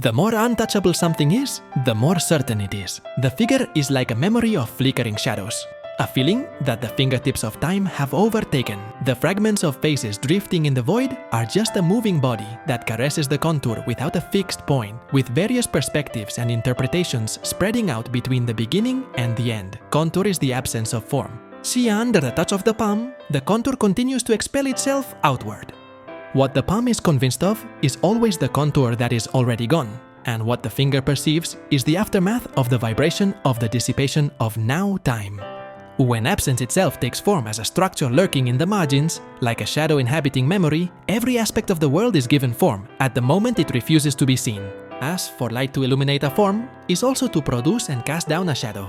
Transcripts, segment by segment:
The more untouchable something is, the more certain it is. The figure is like a memory of flickering shadows, a feeling that the fingertips of time have overtaken. The fragments of faces drifting in the void are just a moving body that caresses the contour without a fixed point, with various perspectives and interpretations spreading out between the beginning and the end. Contour is the absence of form. See, under the touch of the palm, the contour continues to expel itself outward. What the palm is convinced of is always the contour that is already gone, and what the finger perceives is the aftermath of the vibration of the dissipation of now time. When absence itself takes form as a structure lurking in the margins, like a shadow inhabiting memory, every aspect of the world is given form at the moment it refuses to be seen. As for light to illuminate a form, is also to produce and cast down a shadow.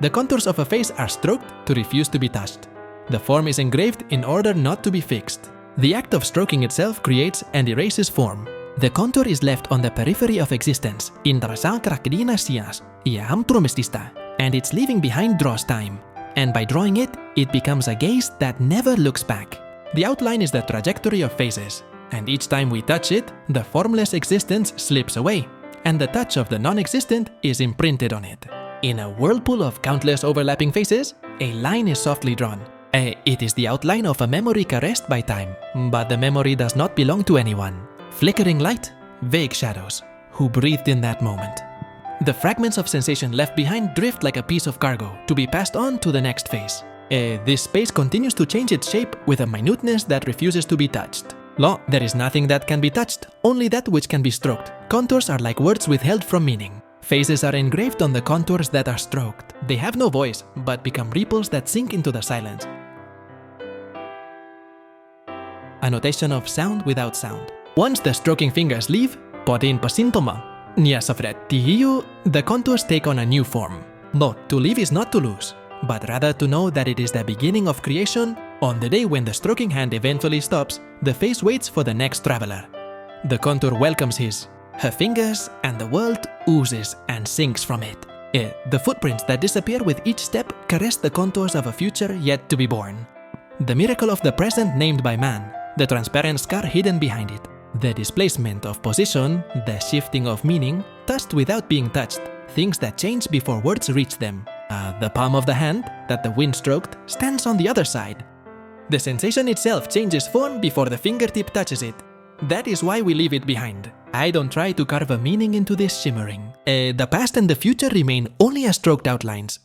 The contours of a face are stroked to refuse to be touched. The form is engraved in order not to be fixed. The act of stroking itself creates and erases form. The contour is left on the periphery of existence, and its leaving behind draws time. And by drawing it, it becomes a gaze that never looks back. The outline is the trajectory of faces, and each time we touch it, the formless existence slips away, and the touch of the non-existent is imprinted on it. In a whirlpool of countless overlapping faces, a line is softly drawn. It is the outline of a memory caressed by time, but the memory does not belong to anyone. Flickering light, vague shadows, who breathed in that moment. The fragments of sensation left behind drift like a piece of cargo, to be passed on to the next phase. This space continues to change its shape with a minuteness that refuses to be touched. There is nothing that can be touched, only that which can be stroked. Contours are like words withheld from meaning. Faces are engraved on the contours that are stroked. They have no voice, but become ripples that sink into the silence. A notation of sound without sound. Once the stroking fingers leave, the contours take on a new form. To leave is not to lose, but rather to know that it is the beginning of creation. On the day when the stroking hand eventually stops, the face waits for the next traveler. The contour welcomes her fingers, and the world oozes and sinks from it. The footprints that disappear with each step caress the contours of a future yet to be born. The miracle of the present named by man, the transparent scar hidden behind it. The displacement of position, the shifting of meaning, touched without being touched, things that change before words reach them. The palm of the hand, that the wind stroked, stands on the other side. The sensation itself changes form before the fingertip touches it. That is why we leave it behind. I don't try to carve a meaning into this shimmering. The past and the future remain only as stroked outlines.